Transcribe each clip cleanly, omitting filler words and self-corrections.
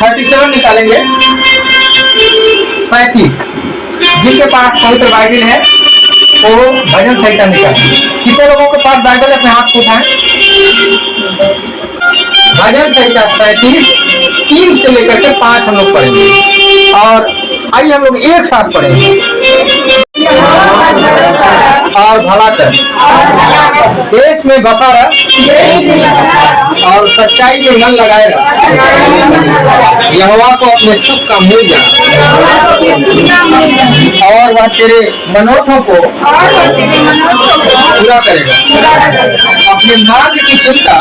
37 निकालेंगे, 37। जिनके पास पवित्र बाइबल है वो भजन संहिता निकालेंगे। कितने लोगों के पास बाइबल अपने हाथ उठाएं? भजन संहिता 37 3 से लेकर के 5 हम लोग पढ़ेंगे। और आइए हम लोग एक साथ पढ़ेंगे। और भला कर देश में बसा रह और सच्चाई में मन लगाए रह, यहोवा को अपने सुख का मूल जान और वह तेरे मनोरथों को पूरा करेगा। अपने मार्ग की चिंता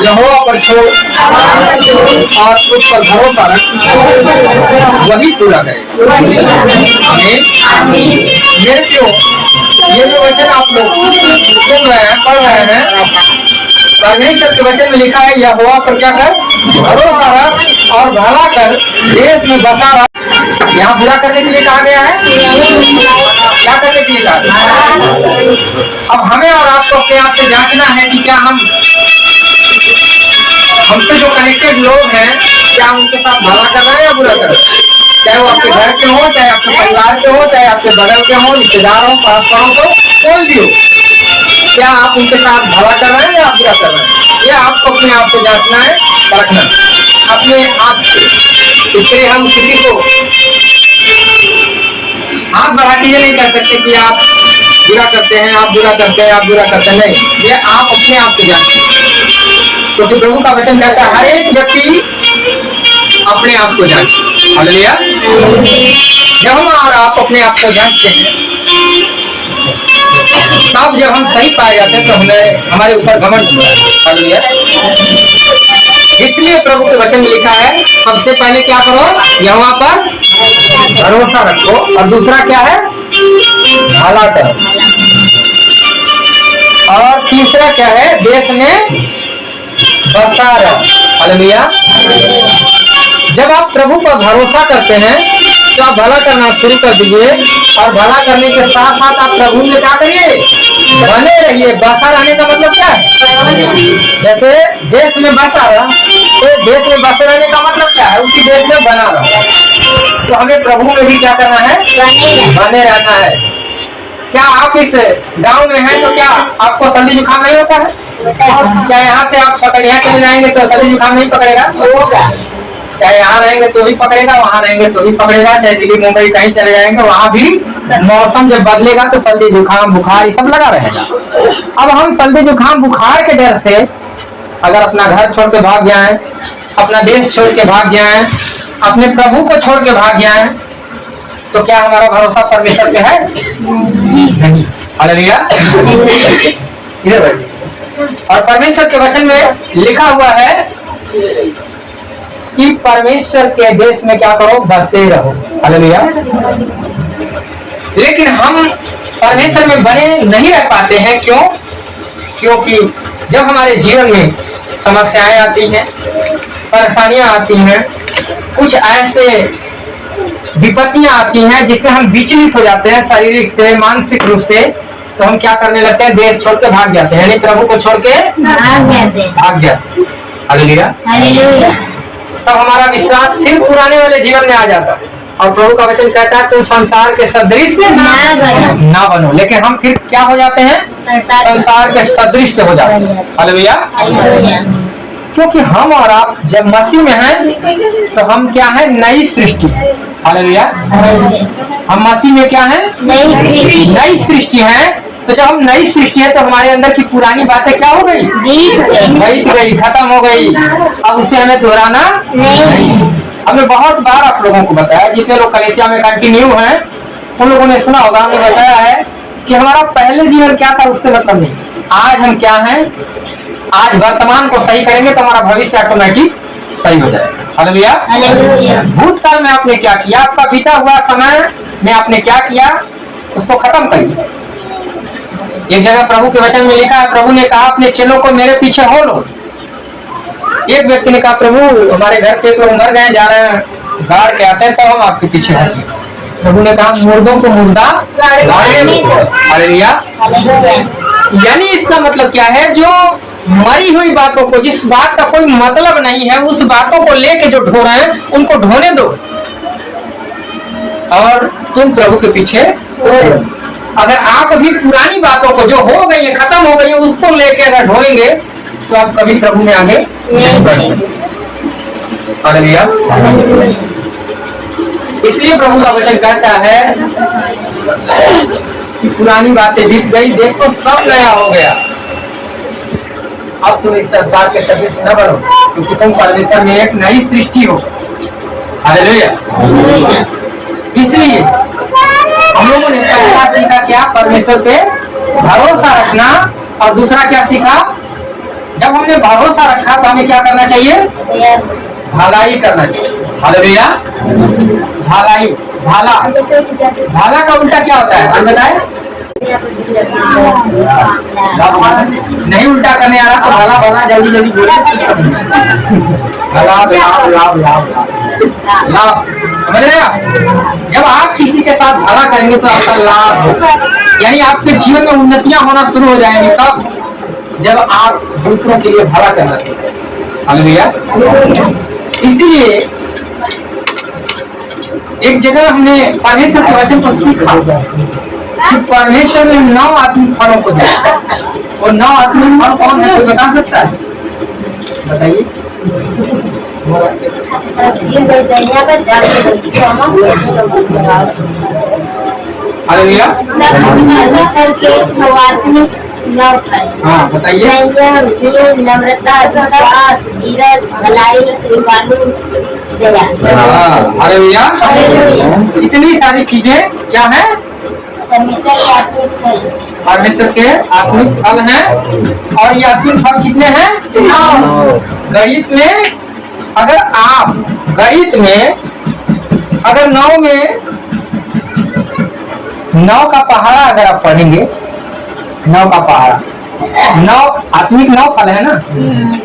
यहोवा पर छोड़ और उस पर भरोसा रख, वही पूरा करेगा। आमीन। मेरे क्यों ये जो वचन आप लोग सुन रहे हैं, पढ़ रहे हैं, परमेश्वर के वचन में लिखा है यहोवा पर क्या कर, भरोसा रख और भला कर, देश में बसा रह। यहाँ बुरा करने के लिए कहा गया है, क्या करने के लिए कहा? अब हमें और आपको अपने आप से जांचना है कि क्या हमसे जो कनेक्टेड लोग हैं, क्या उनके साथ भला कर रहे हैं या बुरा कर रहे हैं? चाहे वो आपके घर के हो, चाहे आपके परिवार के हो, चाहे आपके बगल के हो, रिश्तेदार हो, पास-पड़ोस हो, कोई भी हो, क्या आप उनके साथ भला कर रहे हैं या आप बुरा कर रहे हैं? ये आपको अपने आप से जांचना है, परखना अपने आप से। इसलिए हम किसी को हाथ बढ़ा के ये नहीं कह सकते कि आप बुरा करते हैं, आप बुरा करते हैं, आप बुरा करते हैं, नहीं। ये आप अपने आप से जांचें, क्योंकि प्रभु का वचन कहता है हर एक व्यक्ति अपने आप को जांचे। हालेलुया। जब हम और आप अपने आप को जांचते हैं, तब जब हम सही पाए जाते हैं तो हमें हमारे ऊपर घमंड होता है। हालेलुया। इसलिए प्रभु के वचन में लिखा है सबसे पहले क्या करो, यहोवा पर भरोसा रखो, और दूसरा क्या है, भला करो, और तीसरा क्या है, देश में बसा रहो। हालेलुया। जब आप प्रभु पर भरोसा करते हैं तो आप भला करना शुरू कर दीजिए, और भला करने के साथ साथ आप प्रभु में क्या करिए, बने रहिए। बसा रहने का मतलब क्या है? जैसे देश में बसा रहा, तो देश में बसे रहने का मतलब क्या है, उसी देश में बना रहा। तो हमें प्रभु में भी क्या करना है, बने रहना है। क्या आप इस गांव में हैं तो क्या आपको सर्दी जुकाम नहीं होता है? क्या यहाँ से आप सकड़िया चले जाएंगे तो सर्दी जुकाम नहीं पकड़ेगा? चाहे यहाँ रहेंगे तो भी पकड़ेगा, वहाँ रहेंगे तो भी पकड़ेगा। चाहे दिल्ली मुंबई कहीं चले जाएंगे, वहाँ भी मौसम जब बदलेगा तो सर्दी जुकाम बुखार ये सब लगा रहेगा। अब हम सर्दी जुकाम बुखार के डर से अगर अपना घर छोड़ के भाग जाएं, अपना देश छोड़ के भाग जाएं, अपने प्रभु को छोड़ के भाग जाएं, तो क्या हमारा भरोसा परमेश्वर पे है? नहीं। हालेलुया। और परमेश्वर के वचन में लिखा हुआ है कि परमेश्वर के देश में क्या करो, बसे रहो। हालेलुया। लेकिन हम परमेश्वर में बने नहीं रह पाते हैं। क्यों? क्योंकि जब हमारे जीवन में समस्याएं आती हैं, परेशानियां आती हैं, कुछ ऐसे विपत्तियां आती हैं जिसमें हम विचलित हो जाते हैं, शारीरिक से, मानसिक रूप से, तो हम क्या करने लगते हैं, देश छोड़ के भाग जाते हैं, यानी प्रभु को छोड़ के भाग जाते। हालेलुया। तब हमारा विश्वास फिर पुराने वाले जीवन में आ जाता है, और प्रभु का वचन कहता है तुम संसार के सदृश ना बनो। लेकिन हम फिर क्या हो जाते हैं, संसार के सदृश हो जाते हैं। हालेलुया। क्योंकि हम और आप जब मसीह में हैं तो हम क्या है, नई सृष्टि। हालेलुया। हम मसीह में क्या है, नई सृष्टि है। तो जब हम नई सृष्टि है तो हमारे अंदर की पुरानी बातें क्या हो गई, बीत गई, खत्म हो गई। अब उसे हमें दोहराना नहीं। हमने बहुत बार आप लोगों को बताया, जितने लोग कलीसिया में कंटिन्यू हैं उन लोगों ने सुना होगा, हमने बताया है कि हमारा पहले जीवन क्या था उससे मतलब नहीं, आज हम क्या हैं, आज वर्तमान को सही करेंगे तो हमारा भविष्य ऑटोमेटिक सही हो जाएगा। हालेलुया। भूतकाल में आपने क्या किया, आपका बीता हुआ समय में आपने क्या किया, उसको खत्म करिए। एक जगह प्रभु के वचन में लिखा है, प्रभु ने कहा अपने चेलों को मेरे पीछे हो लो। एक व्यक्ति ने कहा प्रभु हमारे घर पे तो मर गए, जा रहे हैं, गाड़ के आते हैं तो हम आपके पीछे होंगे। प्रभु ने कहा मुर्दों को मुर्दा गाड़ने दो। हालेलुया। यानी इसका मतलब क्या है, जो मरी हुई बातों को, जिस बात का कोई मतलब नहीं है, उस बातों को लेके जो ढो रहे हैं उनको ढोने दो और तुम प्रभु के पीछे दौड़ो। अगर आप अभी पुरानी बातों को जो हो गई है, खत्म हो गई है, उसको लेके अगर ढोएंगे तो आप कभी प्रभु में आगे नहीं बढ़ सकते। हालेलुया। इसलिए प्रभु का वचन कहता है कि पुरानी बातें बीत गई, देखो सब नया हो गया। अब तुम इस संसार के सभी से न बढ़ो, क्योंकि तुम परमेश्वर में एक नई सृष्टि हो। हालेलुया। इसलिए हम लोगों ने पहला सीखा क्या? परमेश्वर पे भरोसा रखना। और दूसरा क्या सीखा? जब हमने भरोसा रखा तो हमें क्या करना चाहिए? भलाई करना चाहिए। हालेलुया। भलाई, भाला, भाला का उल्टा क्या होता है? हम बताएं। नहीं उल्टा करने आ रहा तो भला भला जल्दी जल्दी बोले। लाभ लाभ लाभ लाभ लाभ, समझ रहे आप? जब आप किसी के साथ भला करेंगे तो आपका लाभ होगा, यानी आपके जीवन में उन्नतियां होना शुरू हो जाएंगी। तब जब आप दूसरों के लिए भला करना सीखें। हालेलुया। इसीलिए एक जगह हमने परमेश्वर के वचन को सीखा कि परमेश्वर ने 9 आत्मिक फलों को दिया। और 9 आत्मिक फल कौन है, कोई बता सकता है? बताइए। हालेलुया। हाँ बताइए। नम्रता, विश्वास, धीरज, भलाई, दया। हालेलुया। इतनी सारी चीजें क्या है? परमेश्वर के आत्मिक फल हैं। और ये आत्मिक फल कितने हैं? 9। गणित में अगर आप अगर 9 में 9 का पहाड़ा अगर आप पढ़ेंगे, 9 का पहाड़ा, 9 आत्मिक 9 फल है ना,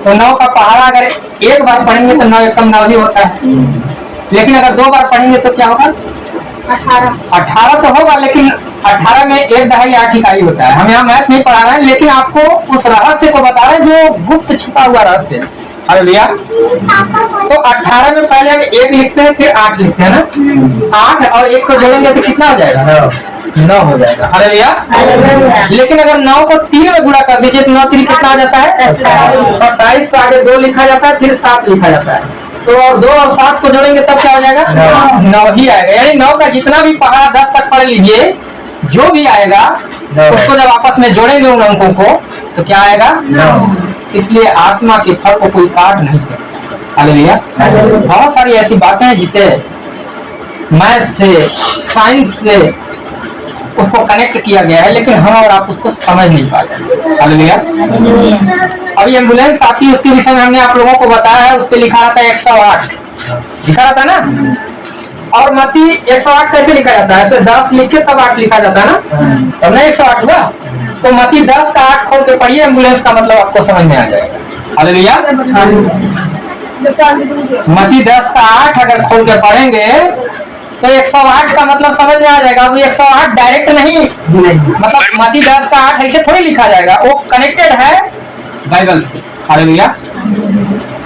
तो 9 का पहाड़ा अगर एक बार पढ़ेंगे तो 9 एकम 9 ही होता है। लेकिन अगर 2 बार पढ़ेंगे तो क्या होगा? 18 तो होगा, लेकिन 18 में 1 दहाई 8 इकाई होता है। हम यहाँ मैथ नहीं पढ़ा रहे हैं, लेकिन आपको उस रहस्य को बता रहे हैं जो गुप्त छिपा हुआ रहस्य है। हालेलुया। तो 18 में पहले हम 1 लिखते हैं, फिर 8 लिखते हैं ना। 8 और 1 को जोड़ेंगे तो कितना हो जाएगा? 9 हो जाएगा। हालेलुया। लेकिन अगर 9 को 3 में गुणा कर दीजिए तो 9 3 कितना आ जाता है? 27 को आगे 2 लिखा जाता है, फिर 7 लिखा जाता है। तो 2 और 7 को जोड़ेंगे तब क्या हो जाएगा? 9 ही आएगा। यानी 9 का जितना भी पहाड़ा 10 तक पढ़ लीजिए, जो भी आएगा उसको जब आपस में जोड़ेंगे उन अंकों को तो क्या आएगा? 9। इसलिए आत्मा के फल को कोई काट नहीं सकता। हालेलुया। बहुत सारी ऐसी बातें हैं जिसे मैथ से, साइंस से उसको कनेक्ट किया गया है, लेकिन हम और आप उसको समझ नहीं पाते। हालेलुया। अभी एम्बुलेंस आती है, उसके विषय में हमने आप लोगों को बताया है। उस पर लिखा रहता है 108 लिखा रहता है ना। और मत्ती 108 कैसे लिखा जाता है? ऐसे 10 लिख के तब 8 लिखा जाता है ना, तब ना 108 हुआ। तो मत्ती 10 का 8 खोल के पढ़िए, एम्बुलेंस का मतलब आपको समझ में आ जाएगा। हालेलुया। मत्ती 10 का 8 अगर खोल के पढ़ेंगे तो 108 का मतलब समझ में आ जाएगा। वो 108 डायरेक्ट नहीं, मतलब मत्ती 10 का 8 ऐसे थोड़ी लिखा जाएगा, वो कनेक्टेड है बाइबल से। हालेलुया।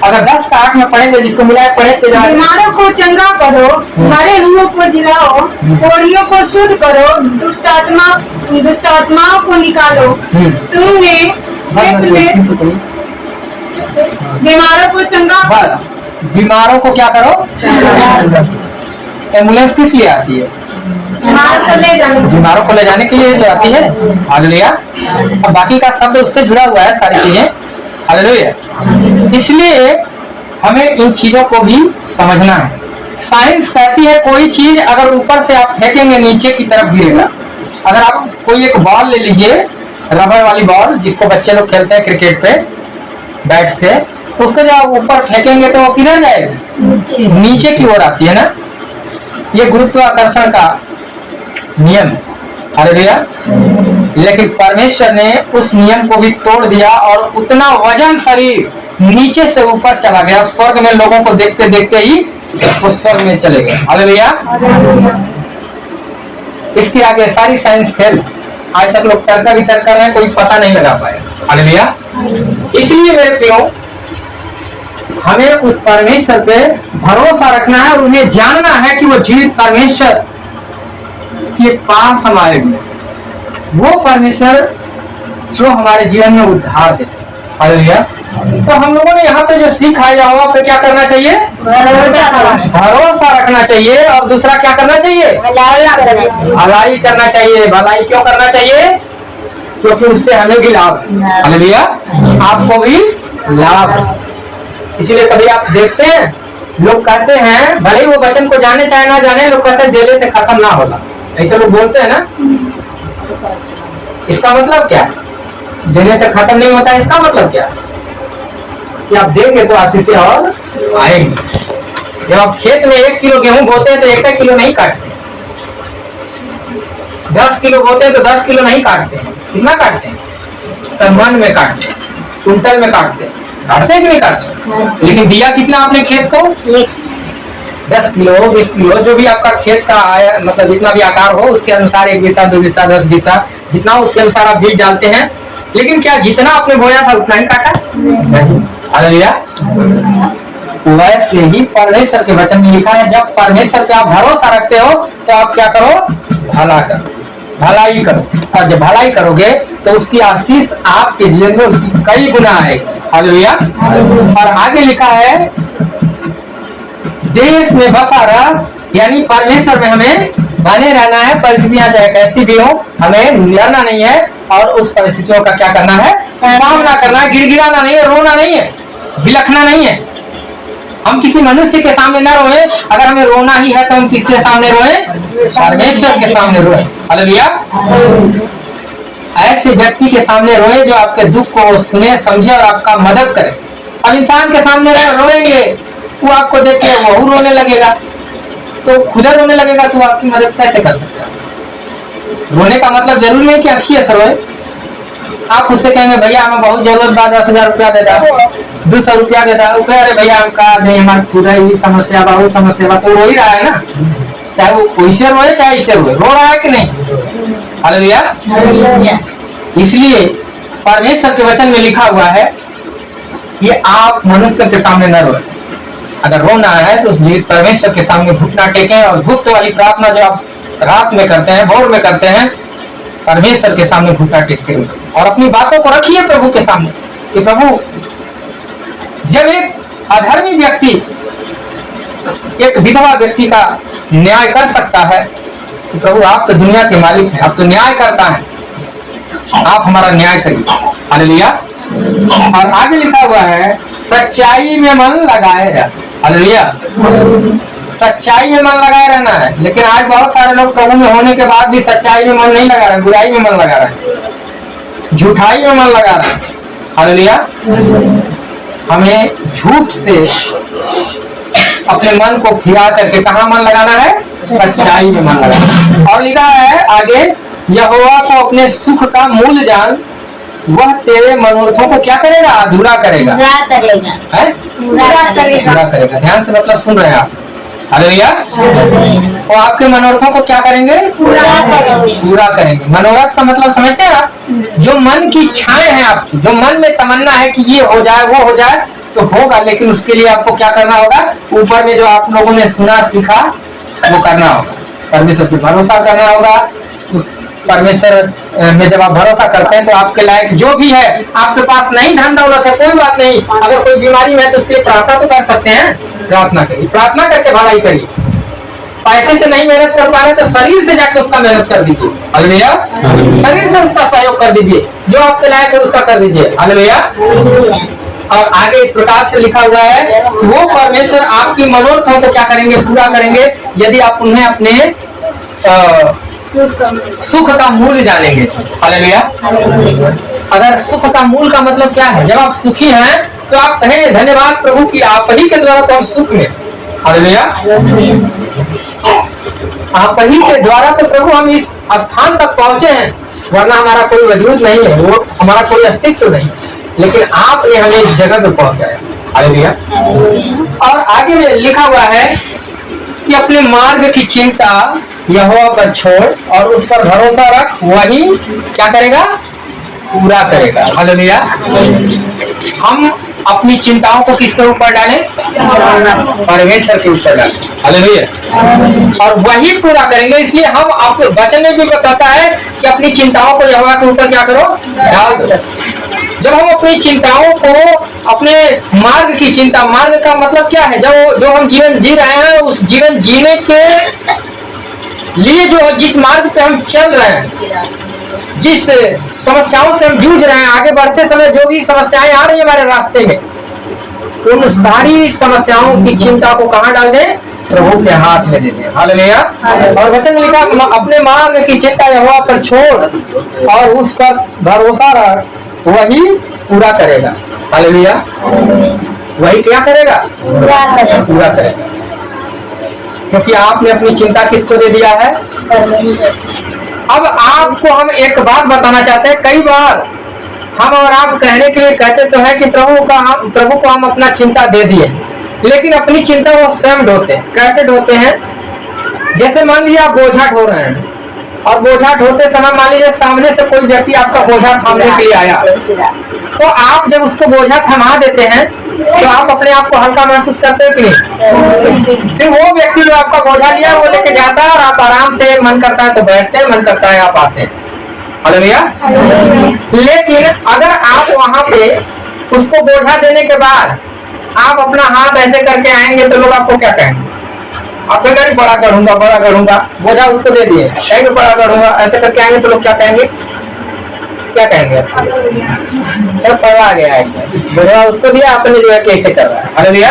अगर 10 का 8 में पढ़ेंगे, जिसको मिला है पढ़े तो बीमारों को चंगा करो, मरे हुओं को जिलाओ, कोढ़ियों को शुद्ध करो, दुष्ट आत्माओं को निकालो। तुमने बीमारों को चंगा, बस बीमारों को क्या करो? एम्बुलेंस किस लिए आती है? बीमारों को ले जाने के लिए तो आती है। हालेलुया। अब बाकी का शब्द उससे जुड़ा हुआ है, सारी चीजें। हालेलुया। इसलिए हमें इन चीजों को भी समझना है। साइंस कहती है कोई चीज अगर ऊपर से आप फेंकेंगे नीचे की तरफ गिरेगा। अगर आप कोई एक बॉल ले लीजिए, रबर वाली बॉल जिसको बच्चे लोग खेलते हैं क्रिकेट पे बैट से, उसको जब आप ऊपर फेंकेंगे तो वो किधर जाएगा? नीचे की ओर आती है ना। ये गुरुत्वाकर्षण का नियम। हालेलुया। लेकिन परमेश्वर ने उस नियम को भी तोड़ दिया और उतना वजन शरीर नीचे से ऊपर चला गया। स्वर्ग में लोगों को देखते देखते ही वो स्वर्ग में चले गए। हालेलुया। इसके आगे सारी साइंस फेल। आज तक लोग तर्क वितर्क कर रहे हैं, कोई पता नहीं लगा पाया। हालेलुया। इसलिए मेरे प्रियो, हमें उस परमेश्वर पे भरोसा रखना है और उन्हें जानना है कि वो जीवित परमेश्वर के पास हम आएंगे, वो परमेश्वर जो हमारे जीवन में उद्धार देते हैं। हालेलुया। तो हम लोगों ने यहाँ पे जो सीखा है, यहोवा पे क्या करना चाहिए? भरोसा रखना चाहिए। और दूसरा क्या करना चाहिए? भलाई करना चाहिए। भलाई क्यों करना चाहिए? क्योंकि उससे हमें भी लाभ है। हालेलुया। आपको भी लाभ है। इसीलिए कभी आप देखते हैं, लोग कहते हैं, भले ही वो वचन को जाने चाहे ना जाने, लोग कहते हैं देने से खत्म ना होगा। ऐसे लोग बोलते हैं ना। इसका मतलब क्या? देने से खत्म नहीं होता। इसका मतलब क्या? कि आप देंगे तो आशीषें और आएंगे। जब आप खेत में 1 किलो गेहूं बोते हैं तो 1 किलो नहीं काटते, 10 किलो बोते हैं तो 10 किलो नहीं काटते। कितना काटते हैं? तो मन में काटते हैं, कुंटल में काटते हैं। काटते हैं कि नहीं काटते? लेकिन दिया कितना आपने खेत को? 10 किलो 20 किलो, जो भी आपका खेत का आया, मतलब जितना भी आकार हो उसके अनुसार 1 बीसा 2 बीसा 10 बीसा जितना उसके अनुसार आप बीज डालते हैं। लेकिन क्या जितना आपने बोया था उतना ही काटा? नहीं। हालेलुया। वैसे ही परमेश्वर के वचन में लिखा है, जब परमेश्वर पे आप भरोसा रखते हो तो आप क्या करो? भला करो, भलाई करो। और जब भलाई करोगे तो उसकी आशीष आपके जीवन में उसकी कई गुना आएगी। हालेलुया। और आगे लिखा है, देश में बसा रह, यानी परमेश्वर में हमें बने रहना है। परिस्थितियां चाहे कैसी भी हो, हमें लड़ना नहीं है और उस परिस्थितियों का क्या करना है? सामना करना है। गिड़गिड़ाना नहीं है, रोना नहीं है, बिलखना नहीं है। हम किसी मनुष्य के सामने न रोए। अगर हमें रोना ही है तो हम किसके सामने रोए? परमेश्वर के सामने रोए। हालेलुया। ऐसे व्यक्ति के सामने रोए जो आपके दुख को सुने, समझे और आपका मदद करे। अब इंसान के सामने रोएंगे, वो आपको देख के वो रोने लगेगा, तो खुद रोने लगेगा, तो आपकी मदद कैसे कर सकता है? रोने का मतलब जरूरी नहीं कि अखिए से रोए। आप उससे कहेंगे, भैया हमें बहुत जरूरत बा, 10,000 रुपया दे दा, 200 रुपया दे दा। वो कह रहे भैया हमका नहीं, हमारे पूरा ही समस्या बा, वो समस्या बा, तो रो ही रहा है ना। चाहे वो वैसे रोए चाहे इसे रोए, रो रहा है कि नहीं? हालेलुया। इसलिए परमेश्वर के वचन में लिखा हुआ है कि आप मनुष्य के सामने न रोए। अगर रोना है तो उस जीवित परमेश्वर के सामने घुटना टेकें और गुप्त वाली प्रार्थना जो आप रात में करते हैं, भोर में करते हैं, परमेश्वर के सामने घुटना टेक के और अपनी बातों को रखिए प्रभु के सामने कि प्रभु, जब एक अधर्मी व्यक्ति एक विधवा व्यक्ति का न्याय कर सकता है तो प्रभु आप तो दुनिया के मालिक हैं, आप तो न्याय करता है, आप हमारा न्याय करिए। हालेलुया। और आगे लिखा हुआ है, सच्चाई में मन लगाए रह। हालेलुया। सच्चाई में मन लगाए रहना है। लेकिन आज बहुत सारे लोग प्रभु में होने के बाद भी सच्चाई में मन नहीं लगा रहे, बुराई में मन लगा रहे, झूठाई में मन लगा रहे। हालेलुया। हमें झूठ से अपने मन को फिरा करके कहाँ मन लगाना है? सच्चाई में मन लगाना। और लिखा है आगे, यहोवा को अपने सुख का मूल जान, वह तेरे मनोरथों को क्या करेगा? अधूरा करेगा। पूरा करेगा। ध्यान से मतलब सुन रहे हैं आप। हालेलुया। वो आपके मनोरथों को क्या करेंगे? पूरा करेंगे। मनोरथ का मतलब समझते हैं आप? जो मन की इच्छाएं हैं आपकी, जो मन में तमन्ना है कि ये हो जाए वो हो जाए, तो होगा। लेकिन उसके लिए आपको क्या करना होगा? ऊपर में जो आप लोगों ने सुना सीखा वो करना होगा। परमेश्वर पर भरोसा करना होगा। उस परमेश्वर में जब आप भरोसा करते हैं तो आपके लायक जो भी है, आपके पास नहीं धन दौलत है, कोई बात नहीं, अगर कोई बीमारी है तो उसके लिए प्रार्थना तो कर सकते हैं। प्रार्थना करिए, प्रार्थना करके भलाई करिए। पैसे से नहीं मेहनत कर पा रहे तो शरीर से जाकर उसका मेहनत कर दीजिए। हालेलुया। शरीर से उसका सहयोग कर दीजिए, जो आपके लायक है उसका कर दीजिए। हालेलुया। और आगे इस प्रकार से लिखा हुआ है, वो परमेश्वर आपकी मनोरथों को क्या करेंगे? पूरा करेंगे, यदि आप उन्हें अपने सुख का मूल जानेंगे। हालेलुया। अगर सुख का मूल का मतलब क्या है? जब आप सुखी हैं तो आप कहें धन्यवाद प्रभु की आप ही के द्वारा तो हम सुख में। हालेलुया। आप ही के द्वारा तो प्रभु हम इस स्थान तक पहुंचे हैं, वरना हमारा कोई वजूद नहीं है, वो हमारा कोई अस्तित्व नहीं, लेकिन आपने हमें इस जगह पे पहुंचाया। हालेलुया। और आगे में लिखा हुआ है कि अपने मार्ग की चिंता यहोवा पर छोड़ और उस पर भरोसा रख, वही क्या करेगा? पूरा करेगा। हालेलुया। हम अपनी चिंताओं को किसके ऊपर डालें? परमेश्वर के ऊपर डालें। हालेलुया। और वही पूरा करेंगे। इसलिए हम आप वचन में भी बताता है कि अपनी चिंताओं को यहोवा के ऊपर क्या करो? डाल दो। जब हम अपनी चिंताओं को, अपने मार्ग की चिंता, मार्ग का मतलब क्या है? जो हम जीवन जी रहे हैं, उस जीवन जीने के लिए जो जिस मार्ग पे हम चल रहे हैं, जिस समस्याओं से हम जूझ रहे हैं, आगे बढ़ते समय जो भी समस्याएं आ रही है हमारे रास्ते में, उन सारी समस्याओं की चिंता को कहाँ डाल दें? प्रभु के हाथ में दे दें। हालेलुया। और वचन में लिखा, अपने मार्ग की चिंता यहोवा पर छोड़ और उस पर भरोसा रख, वही पूरा करेगा। हालेलुया। वही क्या करेगा? पूरा करेगा। क्योंकि आपने अपनी चिंता किसको दे दिया है? अब आपको हम एक बात बताना चाहते हैं। कई बार हम और आप कहने के लिए कहते तो है कि प्रभु को हम अपना चिंता दे दिए, लेकिन अपनी चिंता वो स्वयं ढोते हैं। कैसे ढोते हैं? जैसे मान लीजिए आप बोझा ढो रहे हैं, और बोझा ढोते समय मान लीजिए सामने से कोई व्यक्ति आपका बोझा थामने के लिए आया, तो आप जब उसको बोझा थमा देते हैं तो आप अपने आप को हल्का महसूस करते हैं कि नहीं? फिर वो व्यक्ति जो आपका बोझा लिया वो लेके जाता है और आप आराम से, मन करता है तो बैठते हैं, मन करता है आप आते हैं। हालेलुया। लेकिन अगर आप वहां पे उसको बोझा देने के बाद आप अपना हाथ ऐसे करके आएंगे तो लोग आपको क्या कहेंगे? आप कहेंगे बड़ा करूंगा, बोझा उसको दे दिए, कहेंगे बड़ा करूंगा, ऐसे करके आएंगे तो लोग क्या कहेंगे? क्या कहेंगे? पड़ा गया है, बोझा उसको दिया, आपने जो है कैसे कर रहा है। हालेलुया।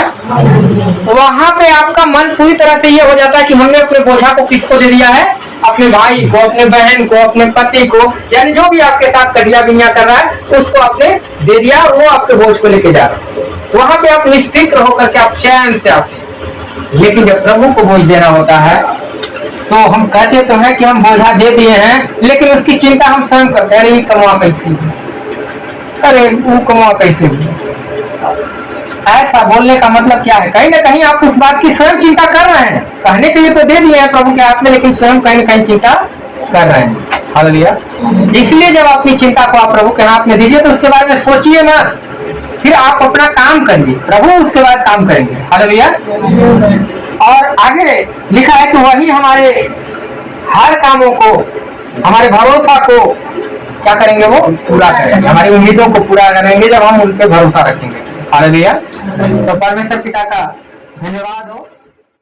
वहां पे आपका मन पूरी तरह से ये हो जाता है कि हमने अपने बोझा को किसको दे दिया है? अपने भाई को, अपने बहन को, अपने पति को, यानी जो भी आपके साथ कटिया बिनिया कर रहा है उसको आपने दे दिया, और वो आपके बोझ को लेके जा रहा है। वहां पे आप निश्चिंत होकर के आप चैन से आते हैं। लेकिन जब प्रभु को बोझ देना होता है तो हम कहते तो हैं कि हम बोझा दे दिए हैं, लेकिन उसकी चिंता हम स्वयं करते हैं। अरे ये कमा कैसे, अरे वो कमा कैसे। ऐसा बोलने का मतलब क्या है? कहीं ना कहीं आप उस बात की स्वयं चिंता कर रहे हैं। कहने के लिए तो दे दिए हैं प्रभु के हाथ में, लेकिन स्वयं कहीं ना कहीं चिंता कर रहे हैं। हालेलुया। इसलिए जब अपनी चिंता को आप प्रभु के हाथ में दीजिए तो उसके बारे में सोचिए ना, फिर आप अपना काम करिए, प्रभु उसके बाद काम करेंगे। हालेलुया। और आगे लिखा है कि वही हमारे हर कामों को, हमारे भरोसा को क्या करेंगे? वो पूरा करेंगे। हमारी उम्मीदों को पूरा करेंगे जब हम उन पे भरोसा रखेंगे। हालेलुया। तो परमेश्वर पिता का धन्यवाद हो।